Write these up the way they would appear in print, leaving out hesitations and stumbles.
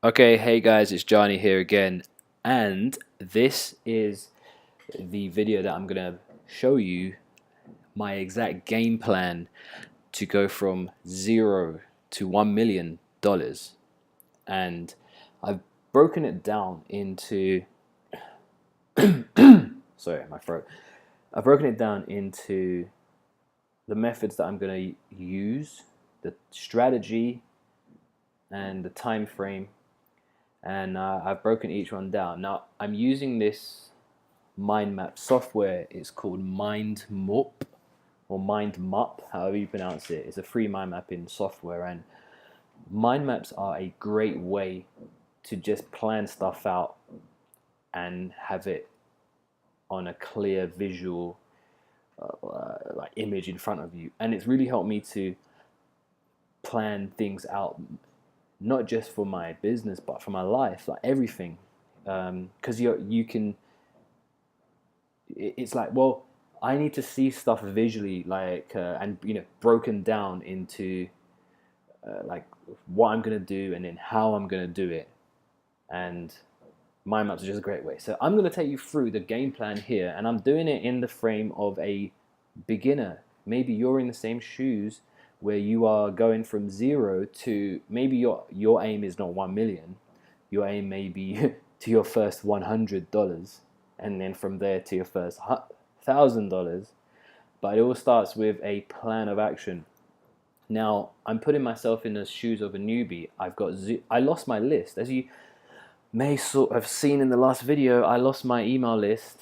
Okay, hey guys, it's Johnny here again, and this is the video that I'm gonna show you my exact game plan to go from $0 to $1 million. And I've broken it down into sorry, my throat. I've broken it down into the methods that I'm gonna use, the strategy, and the time frame, and I've broken each one down. Now I'm using this mind map software. It's called MindMup or MindMup, however you pronounce it. It's a free mind mapping software, and mind maps are a great way to just plan stuff out and have it on a clear visual like image in front of you. And it's really helped me to plan things out, not just for my business but for my life, like everything. Because you can, it's like, well, I need to see stuff visually, like and broken down into like what I'm gonna do and then how I'm gonna do it. And mind maps are just a great way. So I'm gonna take you through the game plan here, and I'm doing it in the frame of a beginner. Maybe you're in the same shoes where you are going from zero to, maybe your aim is not 1 million. Your aim may be to your first $100, and then from there to your first $1,000. But it all starts with a plan of action. Now I'm putting myself in the shoes of a newbie. I lost my list, as you may sort of seen in the last video. I lost my email list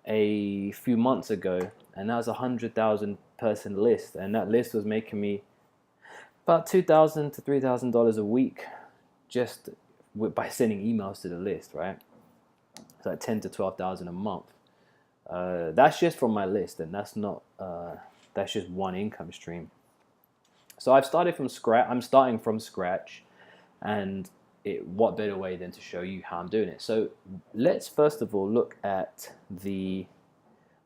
a few months ago, and that was 100,000 person list, and that list was making me about $2,000 to $3,000 a week just by sending emails to the list, right? It's like 10 to 12,000 a month. That's just from my list, and that's not that's just one income stream. So I've started from scratch. I'm starting from scratch, and what better way than to show you how I'm doing it? So let's first of all look at the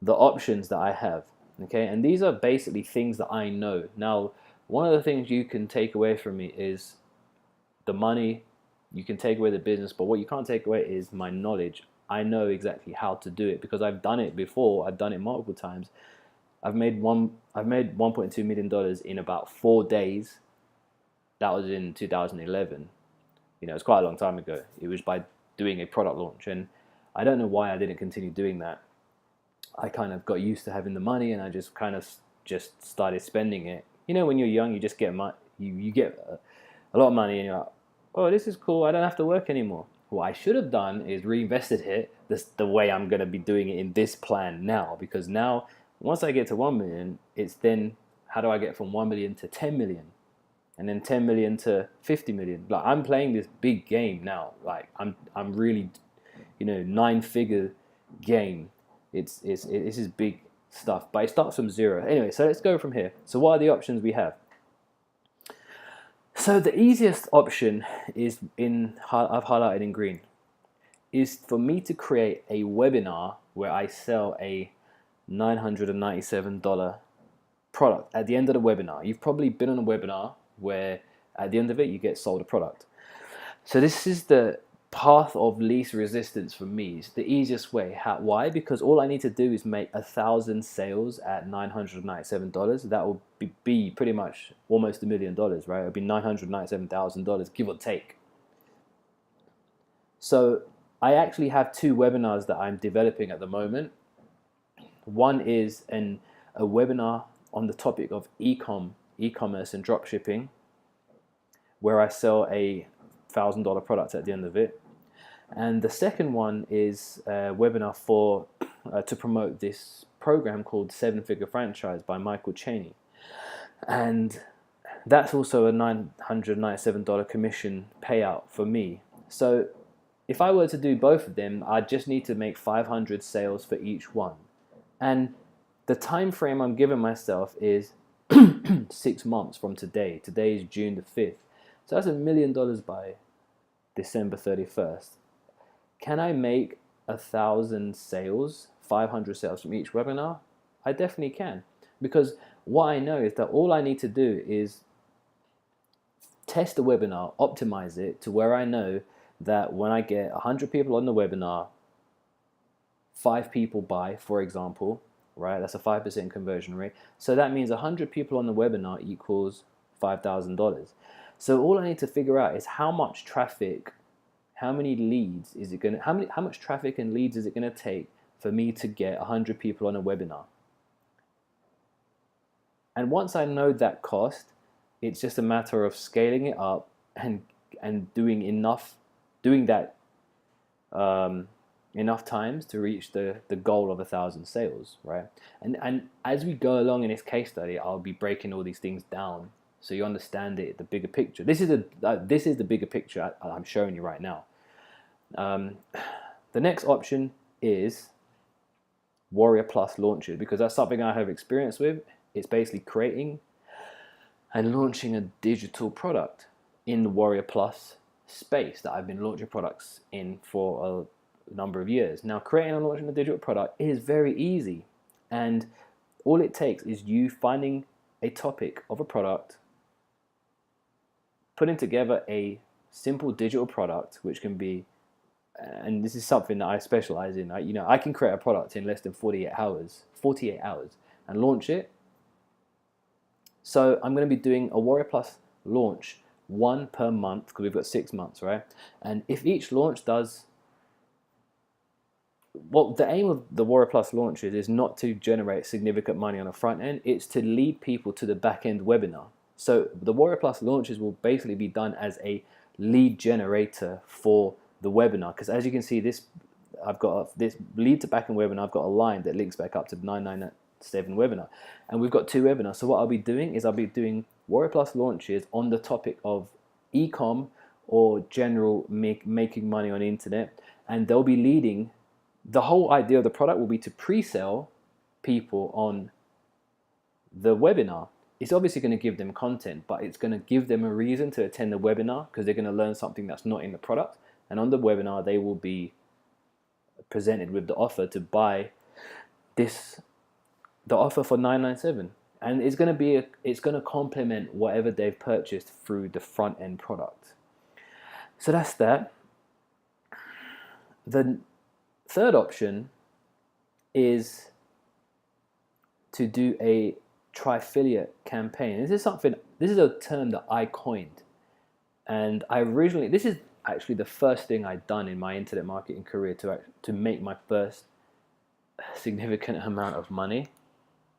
options that I have. Okay, and these are basically things that I know. Now, one of the things you can take away from me is the money. You can take away the business, but what you can't take away is my knowledge. I know exactly how to do it because I've done it before. I've done it multiple times. I've made $1.2 million in about 4 days. That was in 2011. It's quite a long time ago. It was by doing a product launch, and I don't know why I didn't continue doing that. I kind of got used to having the money, and I just kind of just started spending it. When you're young, you just get you get a lot of money, and you're like, oh, this is cool. I don't have to work anymore. What I should have done is reinvested it the way I'm going to be doing it in this plan now, because now once I get to 1 million, it's then how do I get from 1 million to 10 million? And then 10 million to 50 million. Like, I'm playing this big game now. Like, I'm really, 9-figure game. This is big stuff, but it starts from zero. Anyway, so let's go from here. So what are the options we have? So the easiest option is I've highlighted in green, is for me to create a webinar where I sell a $997 product at the end of the webinar. You've probably been on a webinar where at the end of it you get sold a product. So this is the path of least resistance for me. It's the easiest way. Why? Because all I need to do is make 1,000 sales at $997. That will be pretty much almost $1 million, right? It'll be $997,000, give or take. So I actually have two webinars that I'm developing at the moment. One is a webinar on the topic of e-commerce and dropshipping, where I sell a $1,000 product at the end of it. And the second one is a webinar to promote this program called 7-Figure Franchise by Michael Cheney. And that's also a $997 commission payout for me. So if I were to do both of them, I'd just need to make 500 sales for each one. And the time frame I'm giving myself is 6 months from today. Today is June the 5th. So that's $1 million by December 31st. Can I make 1,000 sales, 500 sales from each webinar? I definitely can, because what I know is that all I need to do is test the webinar, optimize it to where I know that when I get 100 people on the webinar, 5 people buy, for example, right? That's a 5% conversion rate. So that means 100 people on the webinar equals $5,000. So all I need to figure out is how much traffic, how many leads is it going to, how much traffic and leads is it going to take for me to get 100 people on a webinar? And once I know that cost, it's just a matter of scaling it up and doing that enough times to reach the goal of 1,000 sales, right? And as we go along in this case study, I'll be breaking all these things down so you understand it, the bigger picture. This is the bigger picture I'm showing you right now. The next option is Warrior Plus launches, because that's something I have experience with. It's basically creating and launching a digital product in the Warrior Plus space that I've been launching products in for a number of years. Now, creating and launching a digital product is very easy, and all it takes is you finding a topic of a product, putting together a simple digital product, which can be, and this is something that I specialize in. I can create a product in less than 48 hours, and launch it. So I'm going to be doing a Warrior Plus launch, 1 per month, because we've got 6 months, right? And if each launch does, well, the aim of the Warrior Plus launches is not to generate significant money on the front end, it's to lead people to the back end webinar. So the Warrior Plus launches will basically be done as a lead generator for the webinar, because as you can see, I've got this lead to back end webinar, I've got a line that links back up to the 997 webinar, and we've got 2 webinars. So what I'll be doing is I'll be doing Warrior Plus launches on the topic of e-com or general making money on the internet, and they'll be leading. The whole idea of the product will be to pre-sell people on the webinar. It's obviously going to give them content, but it's going to give them a reason to attend the webinar, because they're going to learn something that's not in the product. And on the webinar, they will be presented with the offer to buy the offer for $997, and it's going to complement whatever they've purchased through the front end product. So that's that. The third option is to do a tri-affiliate campaign. This is a term that I coined, and this is actually the first thing I'd done in my internet marketing career to make my first significant amount of money.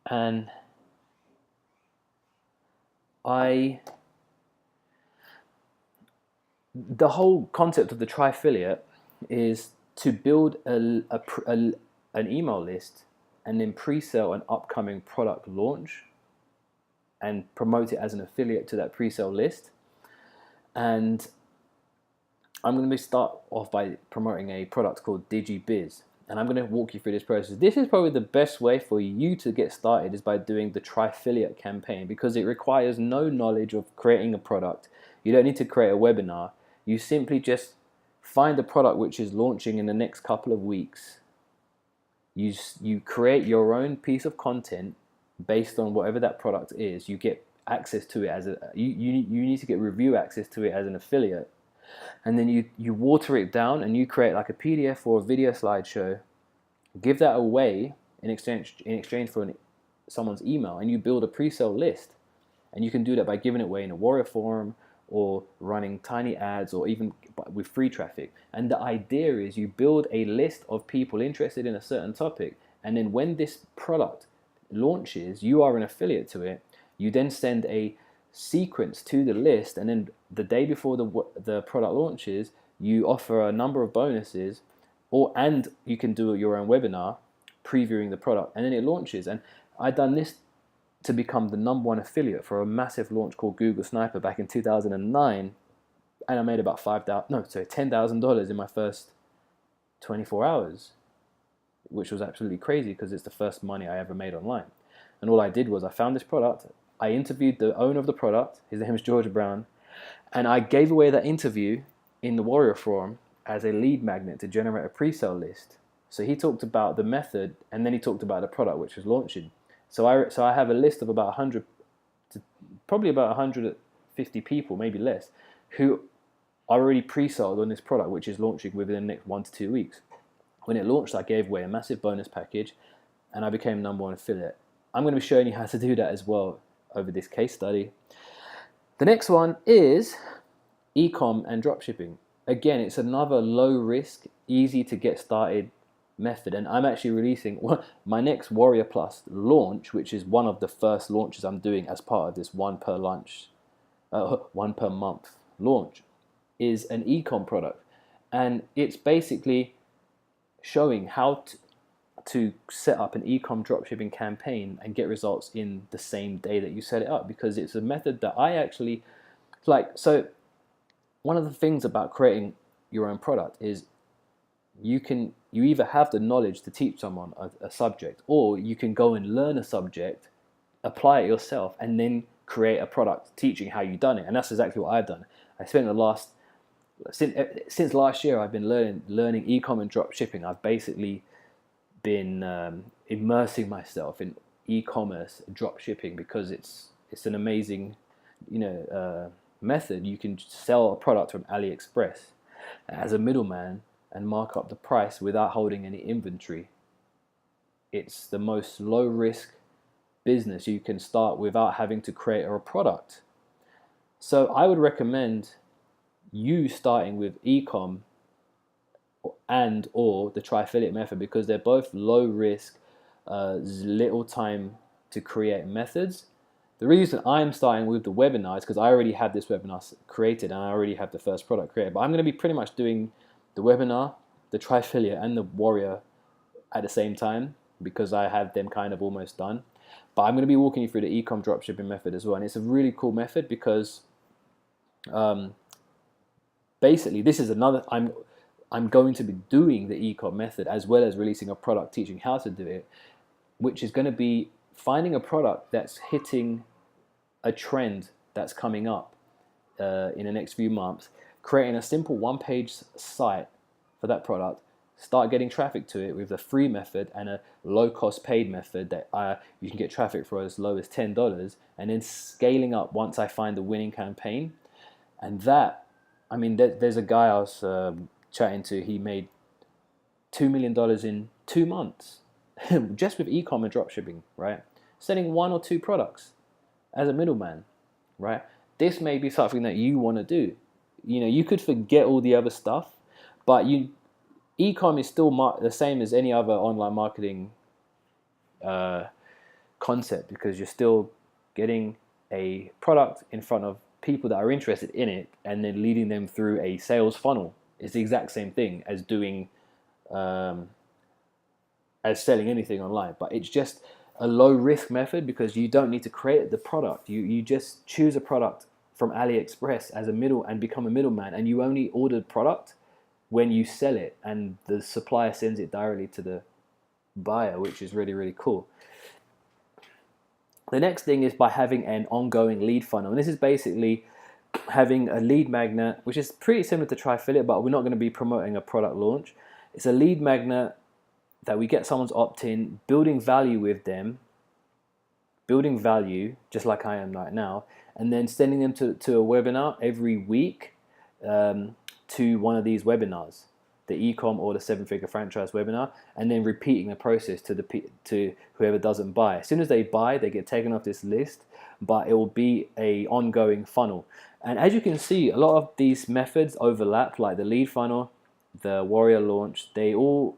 And the whole concept of the tri-affiliate is to build an email list and then pre-sell an upcoming product launch and promote it as an affiliate to that pre-sale list. And I'm going to start off by promoting a product called DigiBiz, and I'm going to walk you through this process. This is probably the best way for you to get started, is by doing the tri-affiliate campaign, because it requires no knowledge of creating a product. You don't need to create a webinar. You simply just find a product which is launching in the next couple of weeks. You create your own piece of content based on whatever that product is. You get access to it you need to get review access to it as an affiliate. And then you water it down and you create like a PDF or a video slideshow, give that away in exchange for someone's email, and you build a pre-sale list. And you can do that by giving it away in a Warrior forum or running tiny ads or even with free traffic. And the idea is you build a list of people interested in a certain topic, and then when this product launches, you are an affiliate to it. You then send a sequence to the list, and then the day before the product launches, you offer a number of bonuses, and you can do your own webinar previewing the product, and then it launches. And I've done this to become the #1 affiliate for a massive launch called Google Sniper back in 2009, and I made about $10,000 in my first 24 hours, which was absolutely crazy because it's the first money I ever made online. And all I did was I found this product, I interviewed the owner of the product, his name is George Brown, and I gave away that interview in the Warrior Forum as a lead magnet to generate a pre-sale list. So he talked about the method, and then he talked about the product which was launching. So I have a list of about 100 to probably about 150 50 people, maybe less, who are already pre-sold on this product, which is launching within the next 1 to 2 weeks. When it launched, I gave away a massive bonus package, and I became #1 affiliate. I'm going to be showing you how to do that as well over this case study. The next one is e-com and dropshipping. Again, it's another low risk, easy to get started method, and I'm actually releasing my next Warrior Plus launch, which is one of the first launches I'm doing as part of this one per month launch, is an e-com product, and it's basically showing how to set up an e-com dropshipping campaign and get results in the same day that you set it up, because it's a method that I actually like. So one of the things about creating your own product is you either have the knowledge to teach someone a subject, or you can go and learn a subject, apply it yourself, and then create a product teaching how you've done it. And that's exactly what I've done. I spent since last year, I've been learning e-com and drop shipping. I've basically been immersing myself in e-commerce, drop shipping, because it's an amazing, method. You can sell a product from AliExpress as a middleman and mark up the price without holding any inventory. It's the most low risk business you can start without having to create a product. So I would recommend you starting with e-com and or the tri-affiliate method, because they're both low risk, little time to create methods. The reason I'm starting with the webinar is because I already have this webinar created and I already have the first product created. But I'm going to be pretty much doing the webinar, the tri-affiliate, and the Warrior at the same time, because I have them kind of almost done. But I'm going to be walking you through the e-com dropshipping method as well, and it's a really cool method because basically this is another. I'm going to be doing the e-com method as well as releasing a product teaching how to do it, which is going to be finding a product that's hitting a trend that's coming up in the next few months, creating a simple one-page site for that product, start getting traffic to it with a free method and a low-cost paid method that you can get traffic for as low as $10, and then scaling up once I find the winning campaign. And that, I mean, there's a guy I was chatting to, he made $2 million in 2 months just with e-com and dropshipping, right? Selling 1 or 2 products as a middleman, right? This may be something that you want to do. You could forget all the other stuff, but e-com is still the same as any other online marketing concept, because you're still getting a product in front of people that are interested in it and then leading them through a sales funnel. It's the exact same thing as doing as selling anything online, but it's just a low risk method because you don't need to create the product. You just choose a product from AliExpress as a middle and become a middleman, and you only order the product when you sell it, and the supplier sends it directly to the buyer, which is really, really cool. The next thing is by having an ongoing lead funnel, and this is basically having a lead magnet, which is pretty similar to tri-affiliate, but we're not going to be promoting a product launch. It's a lead magnet that we get someone's opt-in, building value with them, building value just like I am right now, and then sending them to a webinar every week, to one of these webinars, the e-com or the 7-figure franchise webinar, and then repeating the process to whoever doesn't buy. As soon as they buy, they get taken off this list, but it will be a ongoing funnel. And as you can see, a lot of these methods overlap, like the lead funnel, the Warrior launch, they all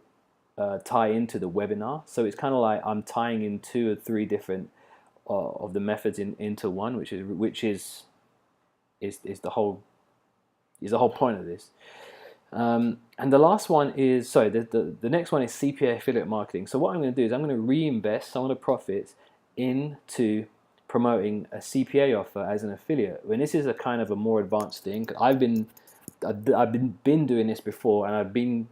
tie into the webinar. So it's kind of like I'm tying in 2 or 3 different of the methods into one, which is the whole point of this. And the last one is, sorry, the next one is CPA affiliate marketing. So what I'm going to do is I'm going to reinvest some of the profits into promoting a CPA offer as an affiliate. When this is a kind of a more advanced thing, I've been doing this before, and I've been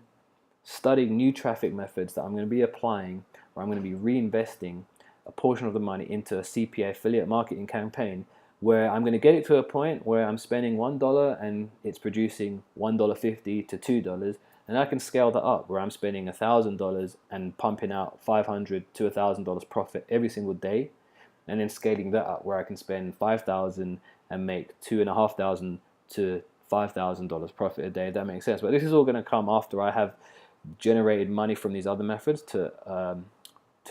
studying new traffic methods that I'm going to be applying, where I'm going to be reinvesting a portion of the money into a CPA affiliate marketing campaign, where I'm going to get it to a point where I'm spending $1 and it's producing $1.50 to $2, and I can scale that up where I'm spending $1,000 and pumping out $500 to $1,000 profit every single day. and then scaling that up where I can spend 5,000 and make 2,500 to $5,000 profit a day. If that makes sense. But this is all going to come after I have generated money from these other methods to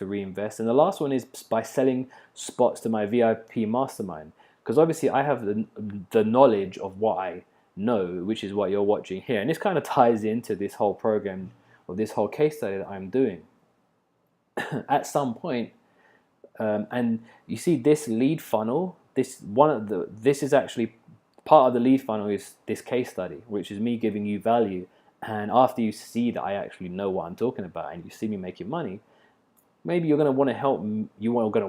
reinvest. And the last one is by selling spots to my VIP mastermind, because obviously I have the knowledge of what I know, which is what you're watching here, and this kind of ties into this whole program or this whole case study that I'm doing. At some point, and you see this lead funnel, this is actually part of the lead funnel is this case study, which is me giving you value. And after you see that I actually know what I'm talking about and you see me making money, maybe you're gonna want to help. You're gonna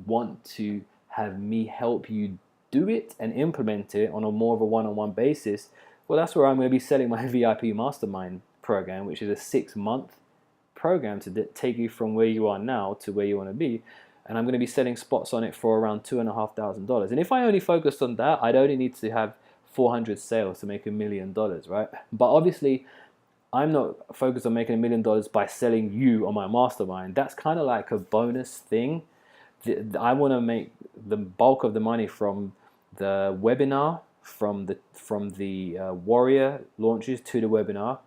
want to have me help you do it and implement it on a more of a one-on-one basis. Well, that's where I'm going to be selling my VIP mastermind program, which is a 6-month program to take you from where you are now to where you want to be. And I'm going to be selling spots on it for around $2,500. And if I only focused on that, I'd only need to have 400 sales to make $1 million, right? But obviously, I'm not focused on making $1 million by selling you on my mastermind. That's kind of like a bonus thing. I want to make the bulk of the money from the webinar, from the Warrior launches to the webinar,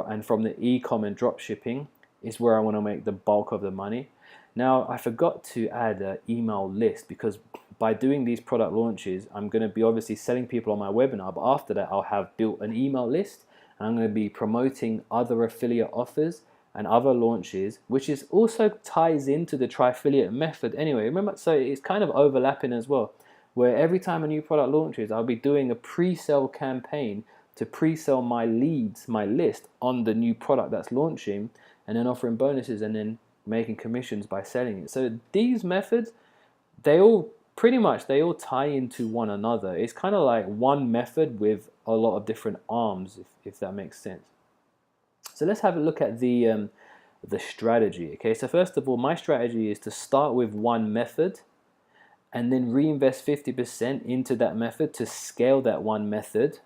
and from the e-com and drop shipping is where I want to make the bulk of the money. Now, I forgot to add an email list, because by doing these product launches, I'm going to be obviously selling people on my webinar, but after that, I'll have built an email list, and I'm going to be promoting other affiliate offers and other launches, which is also ties into the tri-affiliate method anyway. Remember, so it's kind of overlapping as well, where every time a new product launches, I'll be doing a pre-sale campaign to pre-sell my leads, my list on the new product that's launching, and then offering bonuses and then making commissions by selling it. So these methods, they all tie into one another. It's kind of like one method with a lot of different arms, if that makes sense. So let's have a look at the strategy. Okay, so first of all, my strategy is to start with one method and then reinvest 50% into that method to scale that one method.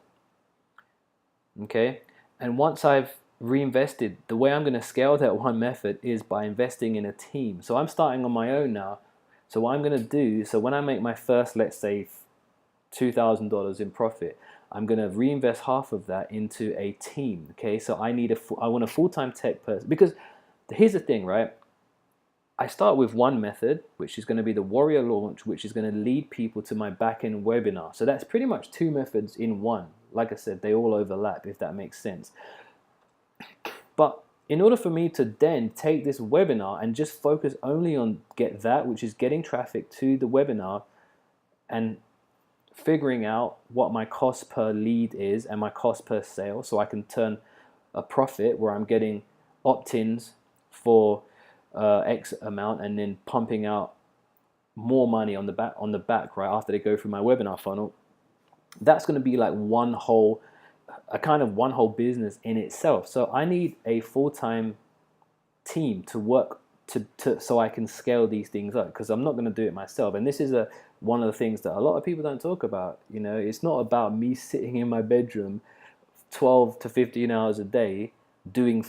Okay, and once I've reinvested, the way I'm going to scale that one method is by investing in a team. So I'm starting on my own now. So what I'm going to do, so when I make my first, let's say $2,000 in profit, I'm going to reinvest half of that into a team. Okay, so I want a full-time tech person, because here's the thing, right? I start with one method, which is going to be the Warrior launch, which is going to lead people to my back-end webinar. So that's pretty much two methods in one. Like I said, they all overlap, if that makes sense. But in order for me to then take this webinar and just focus only on which is getting traffic to the webinar and figuring out what my cost per lead is and my cost per sale, so I can turn a profit where I'm getting opt-ins for X amount and then pumping out more money on the back right after they go through my webinar funnel. That's going to be like one whole business in itself. So I need a full-time team to work so I can scale these things up, because I'm not going to do it myself. And this is one of the things that a lot of people don't talk about. You know, it's not about me sitting in my bedroom 12 to 15 hours a day doing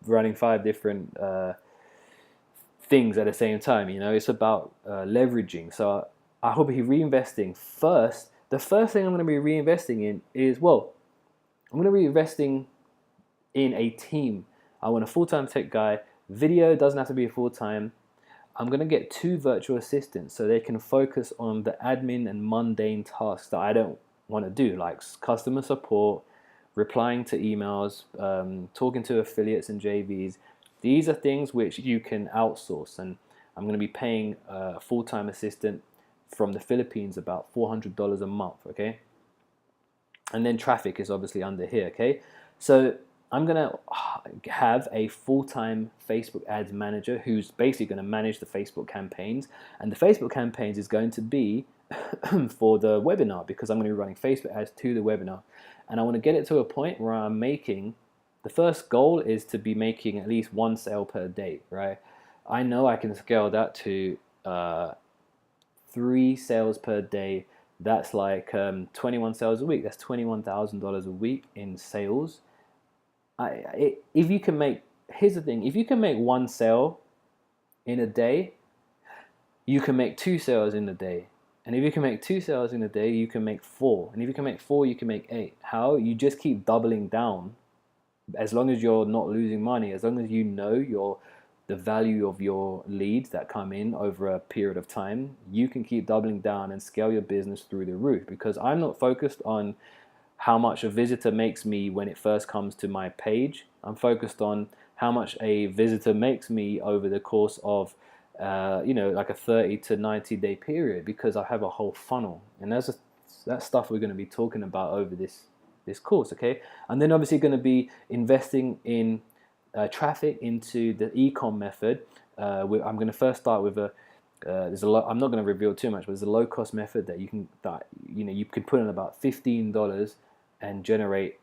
running 5 different things at the same time. You know, it's about leveraging. So I will be reinvesting first. The first thing I'm going to be reinvesting in is, I'm going to be investing in a team. I want a full-time tech guy. Video doesn't have to be full-time. I'm going to get 2 virtual assistants so they can focus on the admin and mundane tasks that I don't want to do, like customer support, replying to emails, talking to affiliates and JVs. These are things which you can outsource, and I'm going to be paying a full-time assistant from the Philippines about $400 a month, okay? And then traffic is obviously under here, okay? So I'm gonna have a full-time Facebook ads manager who's basically gonna manage the Facebook campaigns, and the Facebook campaigns is going to be for the webinar, because I'm gonna be running Facebook ads to the webinar. And I wanna get it to a point where I'm making, the first goal is to be making at least 1 sale per day, right? I know I can scale that to 3 sales per day. That's like 21 sales a week. That's $21,000 a week in sales. If you can make, here's the thing, if you can make 1 sale in a day, you can make 2 sales in a day. And if you can make 2 sales in a day, you can make four. And if you can make four, you can make eight. How? You just keep doubling down. As long as you're not losing money, as long as you know the value of your leads that come in over a period of time, you can keep doubling down and scale your business through the roof. Because I'm not focused on how much a visitor makes me when it first comes to my page. I'm focused on how much a visitor makes me over the course of like a 30 to 90-day period, because I have a whole funnel. And that's stuff we're going to be talking about over this course, okay? And then obviously going to be investing in traffic into the ecom method. I'm going to first start with I'm not going to reveal too much, but there's a low cost method that you can put in about $15 and generate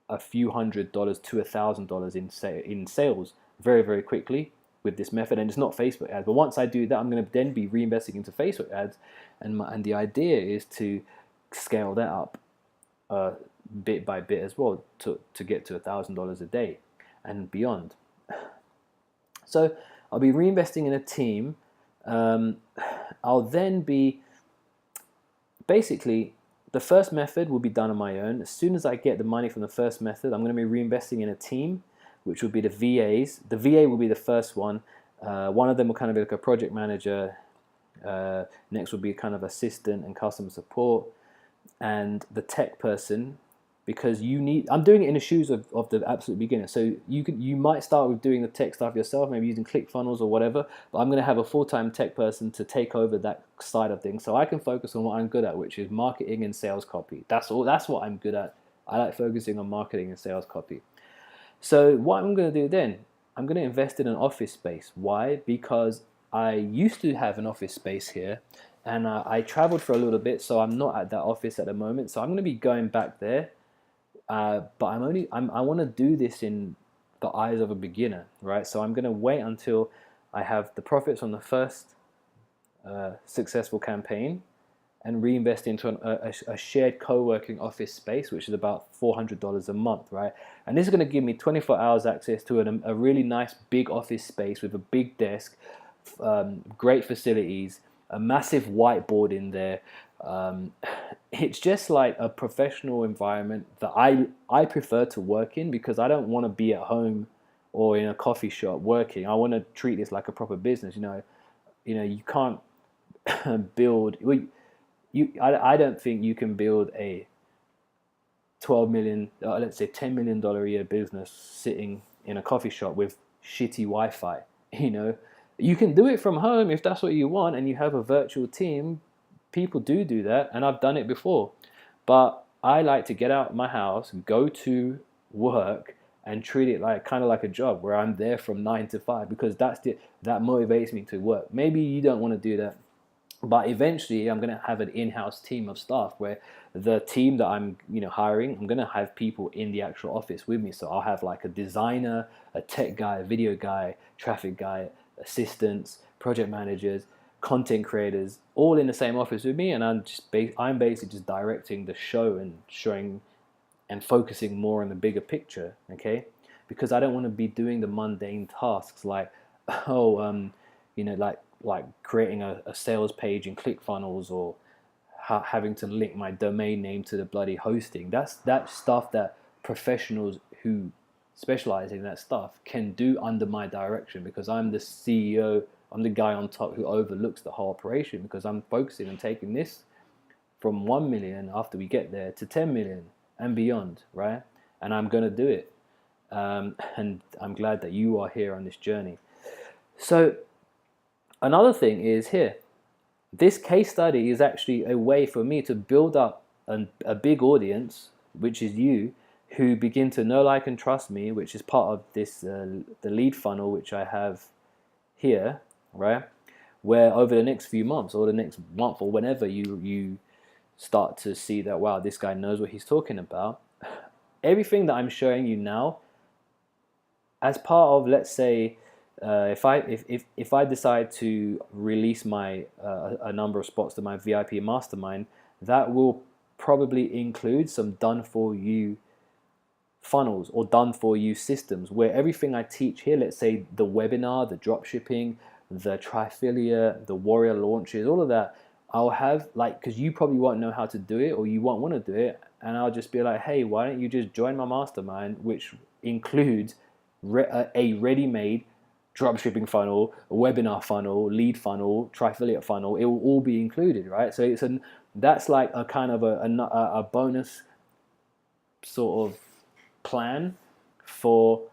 a few $100s to $1,000 in sales very, very quickly with this method. And it's not Facebook ads, but once I do that, I'm going to then be reinvesting into Facebook ads, and the idea is to scale that up bit by bit as well to get to $1,000 a day and beyond. So I'll be reinvesting in a team. I'll then be basically, the first method will be done on my own. As soon as I get the money from the first method, I'm going to be reinvesting in a team, which will be the VAs. The VA will be the first one. One of them will kind of be like a project manager. Next will be kind of assistant and customer support, and the tech person, because I'm doing it in the shoes of the absolute beginner. So you might start with doing the tech stuff yourself, maybe using ClickFunnels or whatever, but I'm going to have a full-time tech person to take over that side of things, so I can focus on what I'm good at, which is marketing and sales copy. That's what I'm good at. I like focusing on marketing and sales copy. So what I'm going to do then, I'm going to invest in an office space. Why? Because I used to have an office space here, and I traveled for a little bit, so I'm not at that office at the moment. So I'm going to be going back there, but I want to do this in the eyes of a beginner, right? So I'm going to wait until I have the profits on the first successful campaign, and reinvest into a shared co-working office space, which is about $400 a month, right? And this is going to give me 24 hours access to a really nice big office space with a big desk, great facilities, a massive whiteboard in there. It's just like a professional environment that I prefer to work in, because I don't want to be at home or in a coffee shop working. I want to treat this like a proper business. You can't build. I don't think you can build a 12 million, let's say $10 million a year business sitting in a coffee shop with shitty Wi-Fi. You can do it from home if that's what you want, and you have a virtual team. People do that, and I've done it before. But I like to get out of my house, go to work, and treat it kind of like a job where I'm there from 9 to 5, because that motivates me to work. Maybe you don't want to do that, but eventually I'm going to have an in-house team of staff, where the team that I'm hiring, I'm going to have people in the actual office with me. So I'll have like a designer, a tech guy, a video guy, traffic guy, assistants, project managers, content creators, all in the same office with me, and I'm basically just directing the show and showing and focusing more on the bigger picture, okay? Because I don't want to be doing the mundane tasks like like creating a sales page in ClickFunnels, or having to link my domain name to the bloody hosting. That's stuff that professionals who specialize in that stuff can do under my direction, because I'm the CEO. I'm the guy on top who overlooks the whole operation, because I'm focusing on taking this from 1 million after we get there to 10 million and beyond, right? And I'm going to do it. And I'm glad that you are here on this journey. So another thing is here, this case study is actually a way for me to build up a big audience, which is you, who begin to know, like, and trust me, which is part of this the lead funnel, which I have here, right? Where over the next few months, or the next month, or whenever you start to see that, wow, this guy knows what he's talking about. Everything that I'm showing you now, as part of, let's say, if I decide to release my a number of spots to my VIP mastermind, that will probably include some done for you funnels or done for you systems, where everything I teach here, let's say the webinar, the drop shipping, the Trifilia, the Warrior launches, all of that. I'll have like, because you probably won't know how to do it or you won't want to do it, and I'll just be like, hey, why don't you just join my mastermind, which includes a ready-made dropshipping funnel, a webinar funnel, lead funnel, Trifilia funnel. It will all be included, right? So that's like a kind of a bonus sort of plan for,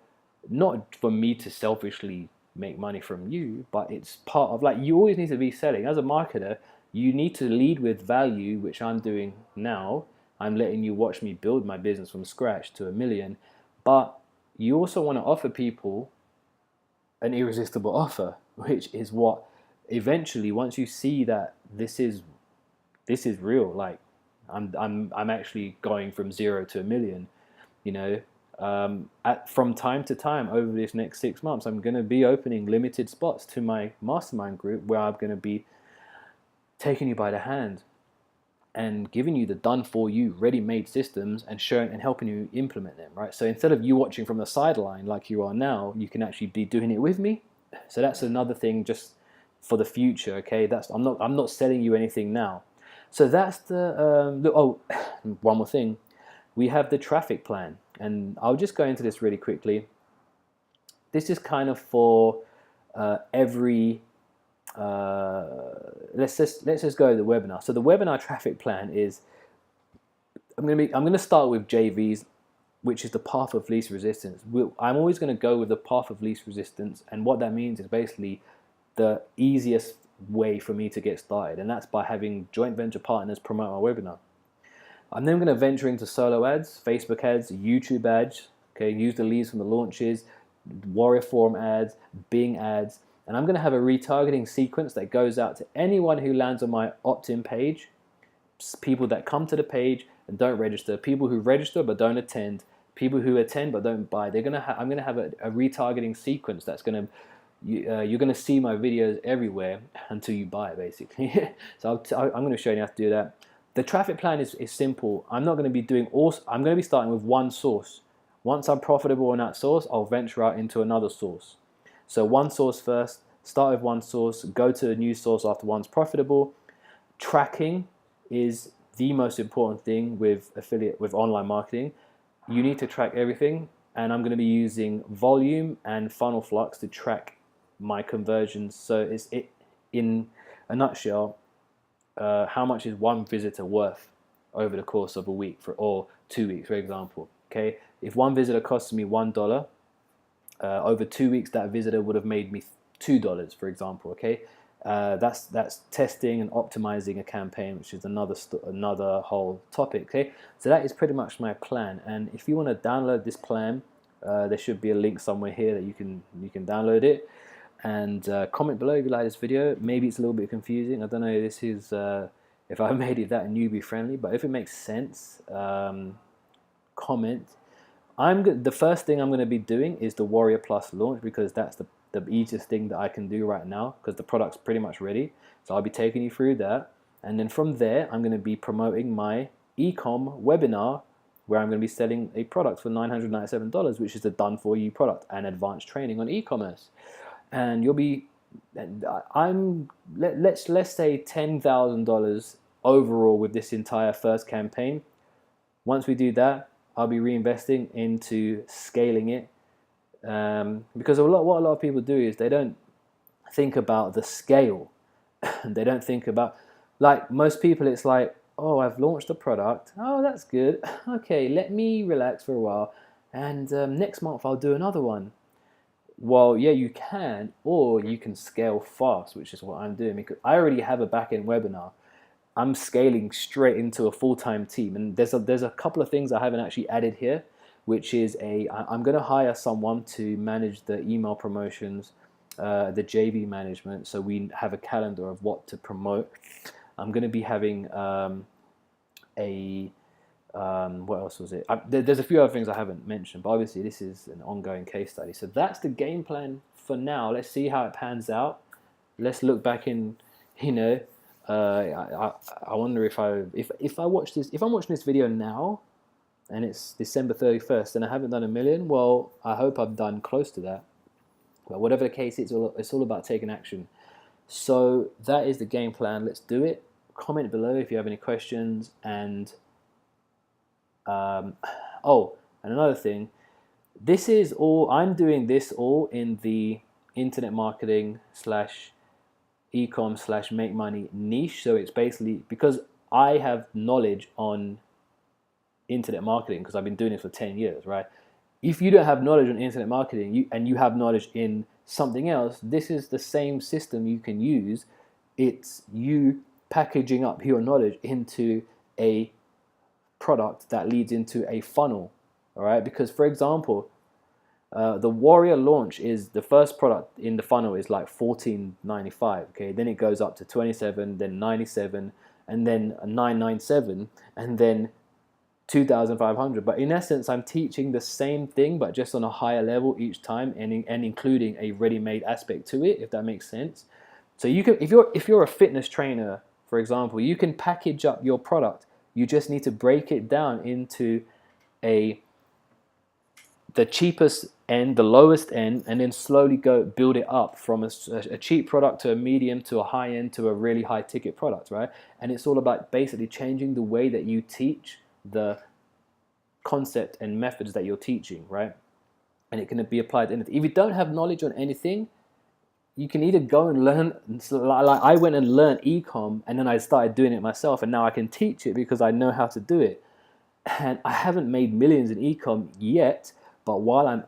not for me to selfishly make money from you, but it's part of, like, you always need to be selling. As a marketer, you need to lead with value, which I'm doing now. I'm letting you watch me build my business from scratch to 1 million, but you also want to offer people an irresistible offer, which is what eventually, once you see that this is real, like I'm actually going from 0 to 1 million, you know, from time to time over this next 6 months, I'm going to be opening limited spots to my mastermind group where I'm going to be taking you by the hand and giving you the done for you ready-made systems and showing and helping you implement them, right? So instead of you watching from the sideline like you are now, you can actually be doing it with me. So that's another thing just for the future, okay? I'm not selling you anything now. So that's one more thing. We have the traffic plan, and I'll just go into this really quickly. This is kind of for every let's just go to the webinar. So the webinar traffic plan is, I'm going to start with JVs, which is the path of least resistance. I'm always going to go with the path of least resistance, and what that means is basically the easiest way for me to get started, and that's by having joint venture partners promote my webinar. I'm then going to venture into solo ads, Facebook ads, YouTube ads, okay, use the leads from the launches, Warrior Forum ads, Bing ads, and I'm going to have a retargeting sequence that goes out to anyone who lands on my opt-in page, people that come to the page and don't register, people who register but don't attend, people who attend but don't buy. I'm going to have a retargeting sequence that's going to, you're going to see my videos everywhere until you buy, basically. So I'm going to show you how to do that. The traffic plan is simple. I'm not going to be doing I'm going to be starting with one source. Once I'm profitable on that source, I'll venture out into another source. So one source first, start with one source, go to a new source after one's profitable. Tracking is the most important thing with online marketing. You need to track everything, and I'm going to be using volume and funnel flux to track my conversions. So in a nutshell, how much is one visitor worth over the course of a week or 2 weeks, for example. Okay, if one visitor costs me $1, over 2 weeks that visitor would have made me $2, for example. Okay, that's testing and optimizing a campaign, which is another whole topic. Okay, so that is pretty much my plan. And if you want to download this plan, there should be a link somewhere here that you can download it. And comment below if you like this video. Maybe it's a little bit confusing. I don't know. This is if I made it that newbie friendly, but if it makes sense, comment. The first thing I'm going to be doing is the Warrior Plus launch, because that's the easiest thing that I can do right now, because the product's pretty much ready. So I'll be taking you through that, and then from there I'm going to be promoting my ecom webinar, where I'm going to be selling a product for $997, which is a done for you product and advanced training on e-commerce. And you'll be, let's say $10,000 overall with this entire first campaign. Once we do that, I'll be reinvesting into scaling it, because what a lot of people do is they don't think about the scale. They don't think about, like most people, it's like, oh, I've launched a product. Oh, that's good. Okay, let me relax for a while, and next month I'll do another one. Well, yeah, you can, or you can scale fast, which is what I'm doing, because I already have a back-end webinar. I'm scaling straight into a full-time team, and there's a couple of things I haven't actually added here, which is I'm going to hire someone to manage the email promotions, the JV management, so we have a calendar of what to promote. I'm going to be having what else was it? There's a few other things I haven't mentioned, but obviously this is an ongoing case study. So that's the game plan for now. Let's see how it pans out. Let's look back in, I wonder if I watch this, if I'm watching this video now, and it's December 31st, and I haven't done 1 million. Well, I hope I've done close to that. But whatever the case, it's all about taking action. So that is the game plan. Let's do it. Comment below if you have any questions. And oh, and another thing, this is all, I'm doing this all in the internet marketing slash ecom slash make money niche. So it's basically because I have knowledge on internet marketing because I've been doing it for 10 years, right? If you don't have knowledge on internet marketing and you have knowledge in something else, this is the same system you can use. It's you packaging up your knowledge into a product that leads into a funnel, all right? Because for example, the Warrior launch is the first product in the funnel is like $14.95. Okay, then it goes up to 27, then 97, and then 997, and then 2,500. But in essence, I'm teaching the same thing, but just on a higher level each time, and including a ready-made aspect to it, if that makes sense. So you can, if you're a fitness trainer, for example, you can package up your product. You just need to break it down into the cheapest end, the lowest end, and then slowly go build it up from a cheap product to a medium to a high end to a really high ticket product, right? And it's all about basically changing the way that you teach the concept and methods that you're teaching, right? And it can be applied to anything. If you don't have knowledge on anything, you can either go and learn, like I went and learned ecom, and then I started doing it myself, and now I can teach it because I know how to do it. And I haven't made millions in ecom yet, but while I'm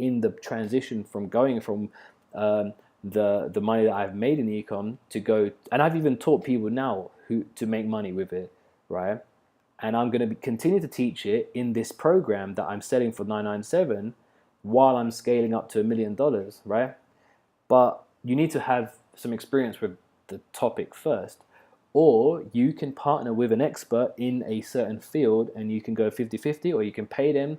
in the transition from going from the money that I've made in ecom to go, and I've even taught people now who to make money with it, right? And I'm going to continue to teach it in this program that I'm selling for $997 while I'm scaling up to $1 million, right? But you need to have some experience with the topic first. Or you can partner with an expert in a certain field and you can go 50-50, or you can pay them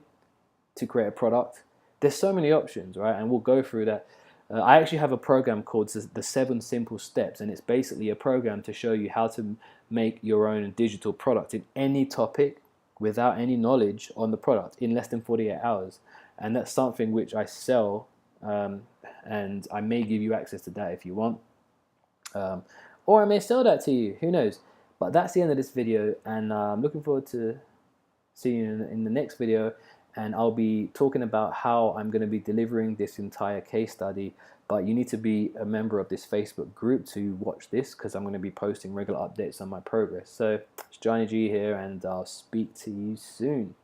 to create a product. There's so many options, right? And we'll go through that. I actually have a program called the 7 Simple Steps, and it's basically a program to show you how to make your own digital product in any topic without any knowledge on the product in less than 48 hours. And that's something which I sell, and I may give you access to that if you want. Or I may sell that to you, who knows? But that's the end of this video, and I'm looking forward to seeing you in the next video. And I'll be talking about how I'm going to be delivering this entire case study. But you need to be a member of this Facebook group to watch this, because I'm going to be posting regular updates on my progress. So it's Johnny G here, and I'll speak to you soon.